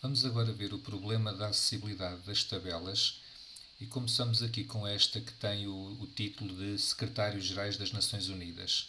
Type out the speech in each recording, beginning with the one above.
Vamos agora ver o problema da acessibilidade das tabelas e começamos aqui com esta que tem o título de Secretários-Gerais das Nações Unidas.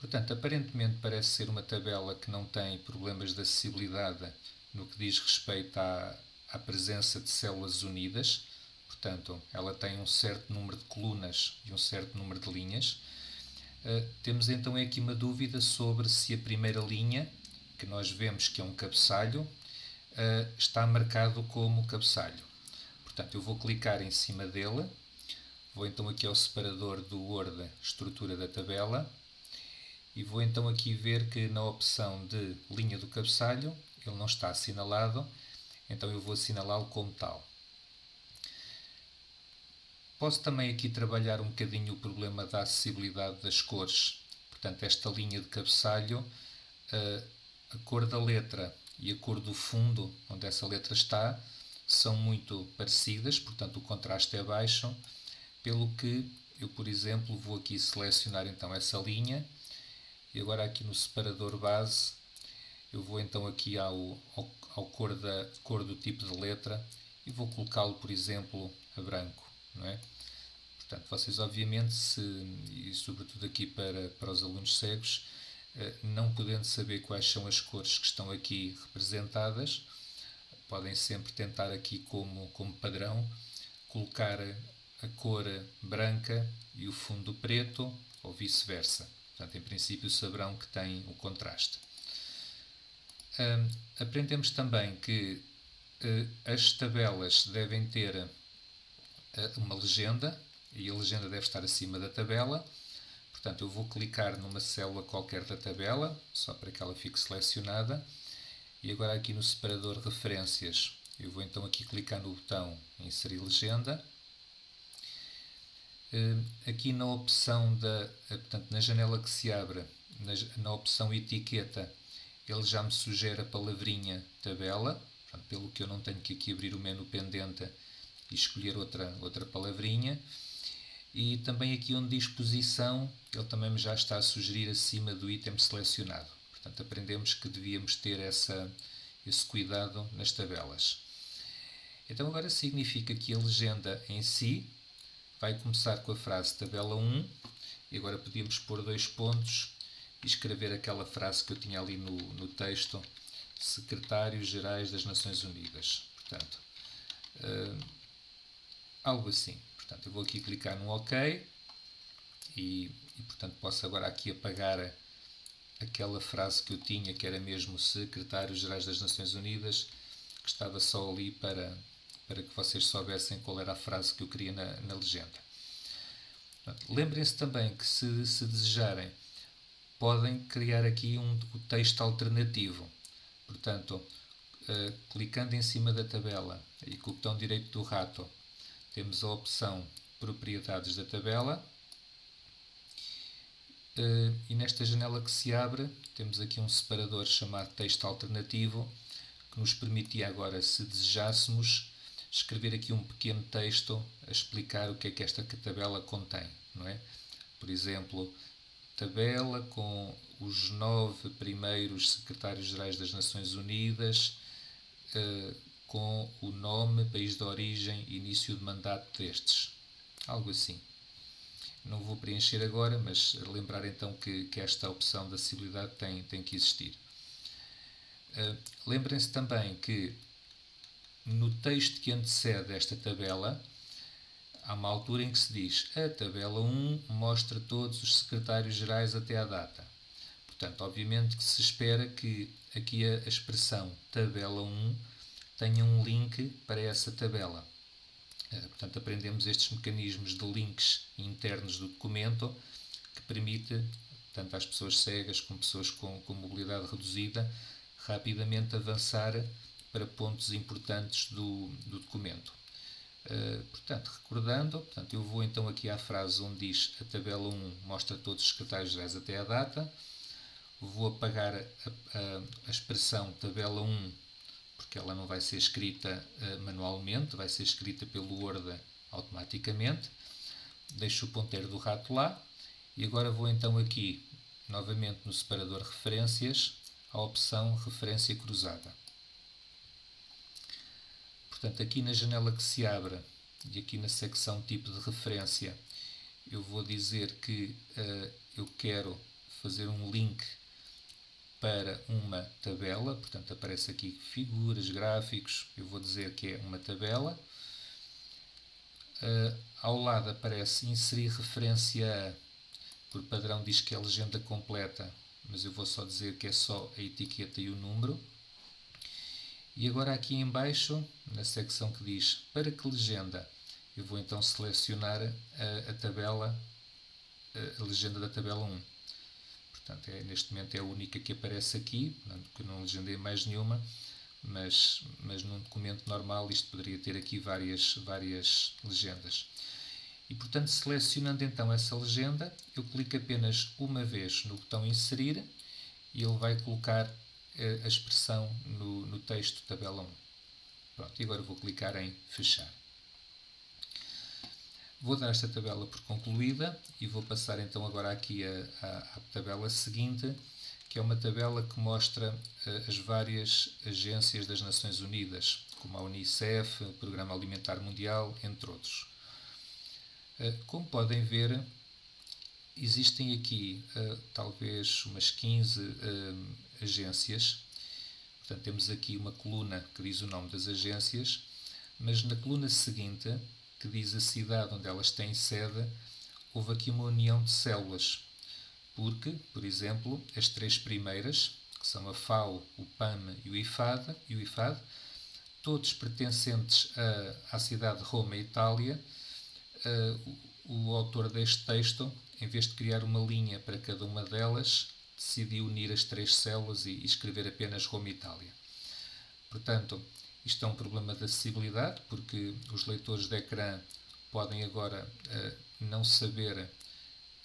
Portanto, aparentemente parece ser uma tabela que não tem problemas de acessibilidade no que diz respeito à presença de células unidas. Portanto, ela tem um certo número de colunas e um certo número de linhas. Temos então aqui uma dúvida sobre se a primeira linha, que nós vemos que é um cabeçalho, está marcado como cabeçalho. Portanto, eu vou clicar em cima dele, vou então aqui ao separador do Word, estrutura da tabela, e vou então aqui ver que na opção de linha do cabeçalho ele não está assinalado, então eu vou assinalá-lo como tal. Posso também aqui trabalhar um bocadinho o problema da acessibilidade das cores. Portanto, esta linha de cabeçalho, a cor da letra e a cor do fundo onde essa letra está são muito parecidas, portanto o contraste é baixo, pelo que eu, por exemplo, vou aqui selecionar então essa linha e agora aqui no separador base eu vou então aqui ao cor do tipo de letra e vou colocá-lo, por exemplo, a branco, não é? Portanto, vocês obviamente, e sobretudo aqui para os alunos cegos, não podendo saber quais são as cores que estão aqui representadas, podem sempre tentar aqui como padrão colocar a cor branca e o fundo preto ou vice-versa. Portanto, em princípio saberão que tem o contraste. Aprendemos também que as tabelas devem ter uma legenda e a legenda deve estar acima da tabela. Portanto, eu vou clicar numa célula qualquer da tabela, só para que ela fique selecionada. E agora aqui no separador referências, eu vou então aqui clicar no botão inserir legenda. Aqui na opção portanto, na janela que se abre, na opção etiqueta, ele já me sugere a palavrinha tabela, portanto, pelo que eu não tenho que aqui abrir o menu pendente e escolher outra palavrinha. E também aqui onde diz posição, ele também me já está a sugerir acima do item selecionado. Portanto, aprendemos que devíamos ter esse cuidado nas tabelas. Então agora significa que a legenda em si vai começar com a frase tabela 1 e agora podíamos pôr 2 pontos e escrever aquela frase que eu tinha ali no texto, Secretários-Gerais das Nações Unidas. Portanto, algo assim. Portanto, eu vou aqui clicar no OK e portanto, posso agora aqui apagar aquela frase que eu tinha, que era mesmo Secretários-Gerais das Nações Unidas, que estava só ali para que vocês soubessem qual era a frase que eu queria na legenda. Lembrem-se também que, se desejarem, podem criar aqui o texto alternativo. Portanto, clicando em cima da tabela e com o botão direito do rato, temos a opção Propriedades da tabela. E nesta janela que se abre, temos aqui um separador chamado Texto Alternativo, que nos permitia agora, se desejássemos, escrever aqui um pequeno texto a explicar o que é que esta tabela contém, não é? Por exemplo, tabela com os 9 primeiros secretários-gerais das Nações Unidas, com o nome, país de origem e início de mandato destes. Algo assim. Não vou preencher agora, mas lembrar então que esta opção da acessibilidade tem que existir. Lembrem-se também que no texto que antecede esta tabela, há uma altura em que se diz a tabela 1 mostra todos os secretários-gerais até à data. Portanto, obviamente que se espera que aqui a expressão tabela 1 tenha um link para essa tabela. Portanto, aprendemos estes mecanismos de links internos do documento que permite, tanto às pessoas cegas como pessoas com mobilidade reduzida, rapidamente avançar para pontos importantes do documento. Portanto, recordando, eu vou então aqui à frase onde diz a tabela 1 mostra todos os secretários-gerais até à data. Vou apagar a expressão tabela 1 porque ela não vai ser escrita manualmente, vai ser escrita pelo Word automaticamente. Deixo o ponteiro do rato lá e agora vou então aqui, novamente no separador referências, a opção referência cruzada. Portanto, aqui na janela que se abre e aqui na secção tipo de referência, eu vou dizer que eu quero fazer um link para uma tabela, portanto aparece aqui figuras, gráficos, eu vou dizer que é uma tabela. Ao lado aparece inserir referência a, por padrão diz que é legenda completa, mas eu vou só dizer que é só a etiqueta e o número. E agora aqui em baixo, na secção que diz para que legenda, eu vou então selecionar a tabela, a legenda da tabela 1. Portanto, neste momento é a única que aparece aqui, que eu não legendei mais nenhuma, mas num documento normal isto poderia ter aqui várias legendas. E, portanto, selecionando então essa legenda, eu clico apenas uma vez no botão inserir e ele vai colocar a expressão no texto tabela 1. Pronto, e agora vou clicar em fechar. Vou dar esta tabela por concluída e vou passar então agora aqui à tabela seguinte, que é uma tabela que mostra as várias agências das Nações Unidas, como a Unicef, o Programa Alimentar Mundial, entre outros. Como podem ver, existem aqui talvez umas 15 agências. Portanto, temos aqui uma coluna que diz o nome das agências, mas na coluna seguinte, que diz a cidade onde elas têm sede, houve aqui uma união de células, porque, por exemplo, as três primeiras, que são a FAO, o PAM e o IFAD, todos pertencentes à cidade de Roma, Itália, o autor deste texto, em vez de criar uma linha para cada uma delas, decidiu unir as três células e escrever apenas Roma, Itália. Portanto, isto é um problema de acessibilidade, porque os leitores de ecrã podem agora não saber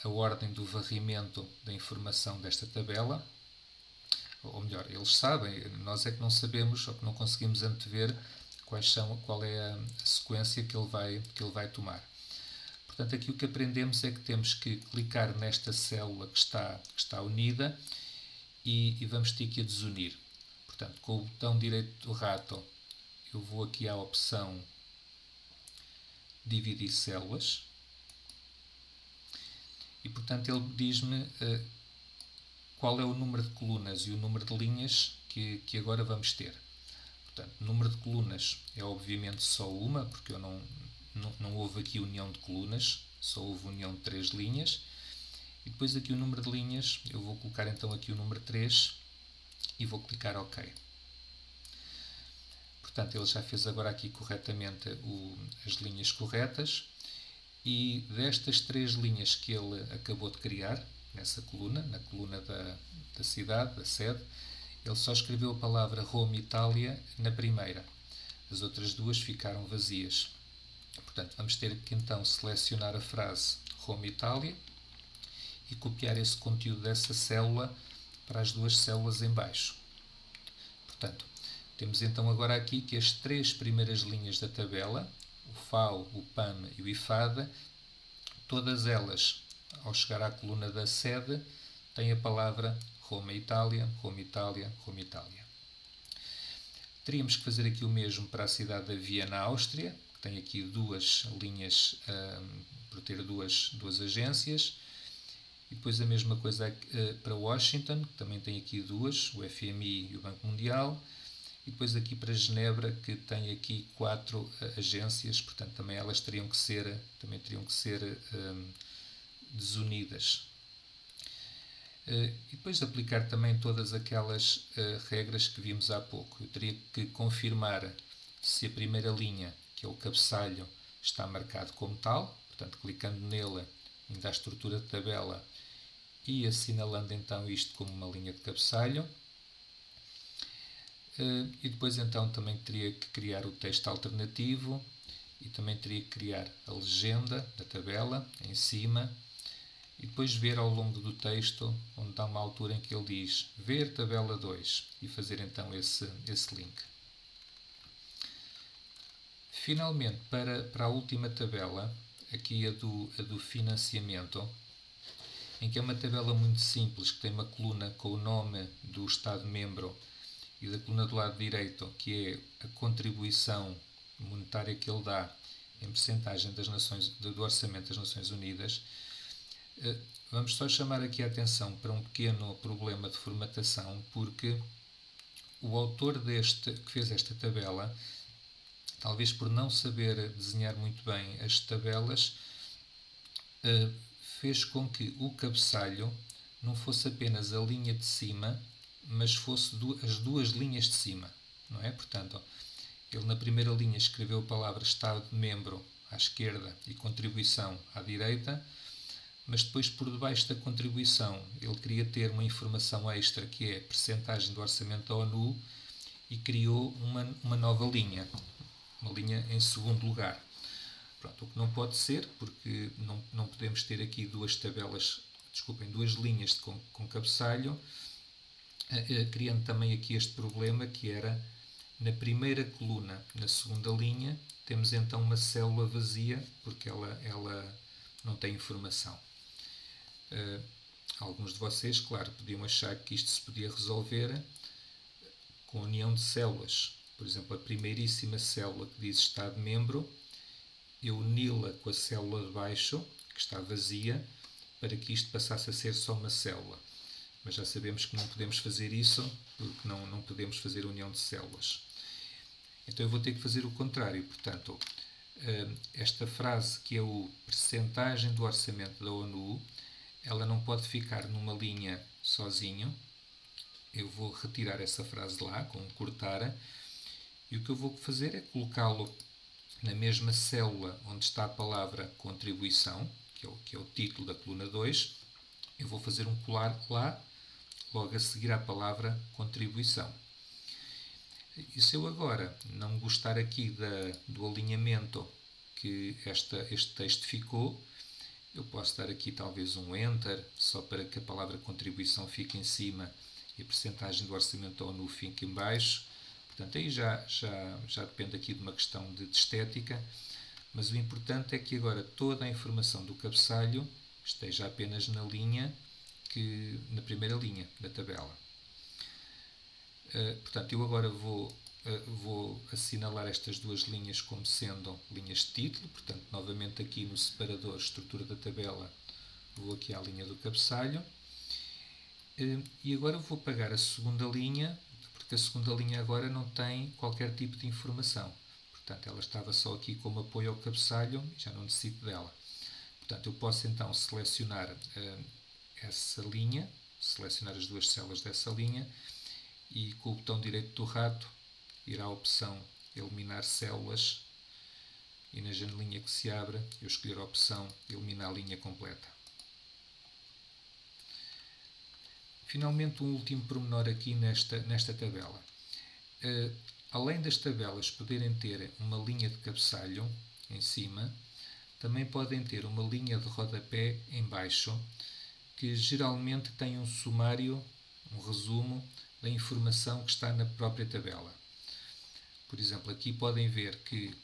a ordem do varrimento da informação desta tabela, ou melhor, eles sabem, nós é que não sabemos ou que não conseguimos antever qual é a sequência que ele vai tomar. Portanto, aqui o que aprendemos é que temos que clicar nesta célula que está unida e vamos ter que a desunir. Portanto, com o botão direito do rato, eu vou aqui à opção dividir células e, portanto, ele diz-me qual é o número de colunas e o número de linhas que agora vamos ter. Portanto, o número de colunas é obviamente só uma, porque eu não houve aqui união de colunas, só houve união de 3 linhas. E depois aqui o número de linhas, eu vou colocar então aqui o número 3 e vou clicar OK. Portanto, ele já fez agora aqui corretamente as linhas corretas. E destas 3 linhas que ele acabou de criar, nessa coluna, na coluna da cidade, da sede, ele só escreveu a palavra Roma, Itália na primeira. As outras 2 ficaram vazias. Portanto, vamos ter que então selecionar a frase Roma, Itália e copiar esse conteúdo dessa célula para as 2 células em baixo. Portanto, temos então agora aqui que as 3 primeiras linhas da tabela, o FAO, o PAM e o IFAD, todas elas, ao chegar à coluna da sede, têm a palavra Roma, Itália, Roma, Itália, Roma, Itália. Teríamos que fazer aqui o mesmo para a cidade de Viena, Áustria, que tem aqui 2 linhas, por ter duas agências. E depois a mesma coisa para Washington, que também tem aqui 2, o FMI e o Banco Mundial. E depois aqui para Genebra, que tem aqui 4 agências, portanto também elas teriam que ser desunidas. E depois de aplicar também todas aquelas regras que vimos há pouco, eu teria que confirmar se a primeira linha, que é o cabeçalho, está marcado como tal, portanto clicando nele, indo à estrutura de tabela e assinalando então isto como uma linha de cabeçalho. E depois então também teria que criar o texto alternativo e também teria que criar a legenda da tabela em cima e depois ver ao longo do texto onde há uma altura em que ele diz ver tabela 2 e fazer então esse link. Finalmente, para a última tabela, aqui a do financiamento, em que é uma tabela muito simples, que tem uma coluna com o nome do Estado-membro e da coluna do lado direito, que é a contribuição monetária que ele dá em percentagem do orçamento das Nações Unidas, vamos só chamar aqui a atenção para um pequeno problema de formatação, porque o autor que fez esta tabela, talvez por não saber desenhar muito bem as tabelas, fez com que o cabeçalho não fosse apenas a linha de cima, mas fosse as duas linhas de cima, não é? Portanto, ele na primeira linha escreveu a palavra Estado-membro à esquerda e contribuição à direita, mas depois por debaixo da contribuição ele queria ter uma informação extra que é a percentagem do orçamento da ONU e criou uma nova linha, uma linha em segundo lugar. Pronto, o que não pode ser, porque não podemos ter aqui duas linhas com cabeçalho, criando também aqui este problema que era na primeira coluna, na segunda linha, temos então uma célula vazia, porque ela não tem informação. Alguns de vocês, claro, podiam achar que isto se podia resolver com a união de células. Por exemplo, a primeiríssima célula que diz Estado-membro, eu uni-la com a célula de baixo, que está vazia, para que isto passasse a ser só uma célula. Mas já sabemos que não podemos fazer isso, porque não podemos fazer união de células. Então eu vou ter que fazer o contrário. Portanto, esta frase que é o percentagem do orçamento da ONU, ela não pode ficar numa linha sozinho. Eu vou retirar essa frase de lá, com um cortar, e o que eu vou fazer é colocá-lo na mesma célula onde está a palavra contribuição, que é o título da coluna 2, eu vou fazer um colar lá, logo a seguir à palavra contribuição. E se eu agora não gostar aqui do alinhamento que este texto ficou, eu posso dar aqui talvez um Enter, só para que a palavra contribuição fique em cima e a percentagem do orçamento da ONU fique em baixo. Portanto, aí já depende aqui de uma questão de estética, mas o importante é que agora toda a informação do cabeçalho esteja apenas na primeira linha da tabela. Portanto, eu agora vou assinalar estas duas linhas como sendo linhas de título. Portanto, novamente aqui no separador estrutura da tabela, vou aqui à linha do cabeçalho. E agora vou apagar a segunda linha, porque a segunda linha agora não tem qualquer tipo de informação. Portanto, ela estava só aqui como apoio ao cabeçalho e já não necessito dela. Portanto, eu posso então selecionar essa linha, selecionar as duas células dessa linha e com o botão direito do rato ir à opção eliminar células e na janelinha que se abre eu escolher a opção eliminar a linha completa. Finalmente, um último pormenor aqui nesta tabela. Além das tabelas poderem ter uma linha de cabeçalho em cima, também podem ter uma linha de rodapé em baixo, que geralmente tem um sumário, um resumo da informação que está na própria tabela. Por exemplo, aqui podem ver que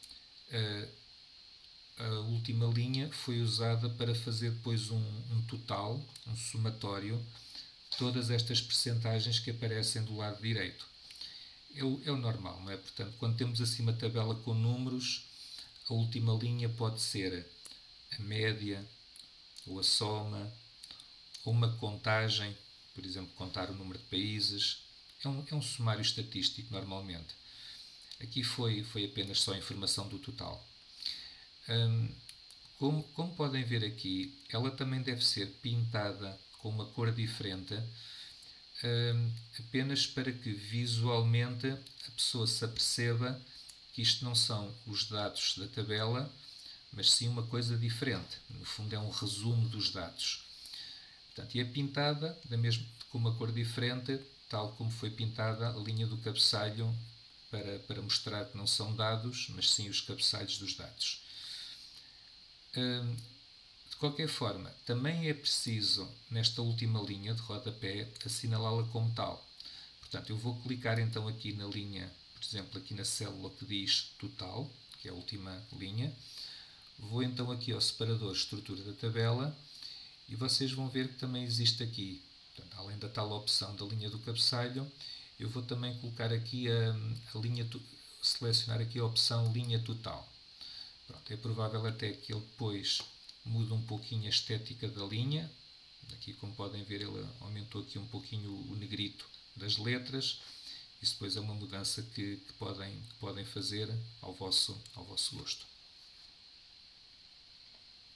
a última linha foi usada para fazer depois um total, um somatório, de todas estas percentagens que aparecem do lado direito. É o normal, não é? Portanto, quando temos assim uma tabela com números, a última linha pode ser a média, ou a soma, ou uma contagem, por exemplo, contar o número de países. É um sumário estatístico, normalmente. Aqui foi apenas só a informação do total. Como podem ver aqui, ela também deve ser pintada com uma cor diferente, apenas para que visualmente a pessoa se aperceba que isto não são os dados da tabela, mas sim uma coisa diferente. No fundo é um resumo dos dados. Portanto, e é pintada com uma cor diferente, tal como foi pintada a linha do cabeçalho para mostrar que não são dados, mas sim os cabeçalhos dos dados. De qualquer forma, também é preciso, nesta última linha de rodapé, assinalá-la como tal. Portanto, eu vou clicar então aqui na linha, por exemplo, aqui na célula que diz total, que é a última linha. Vou então aqui ao separador estrutura da tabela e vocês vão ver que também existe aqui, portanto, além da tal opção da linha do cabeçalho, eu vou também colocar aqui a linha selecionar aqui a opção linha total. Pronto, é provável até que ele depois mude um pouquinho a estética da linha. Aqui, como podem ver, ele aumentou aqui um pouquinho o negrito das letras. Isso depois é uma mudança que podem fazer ao vosso gosto.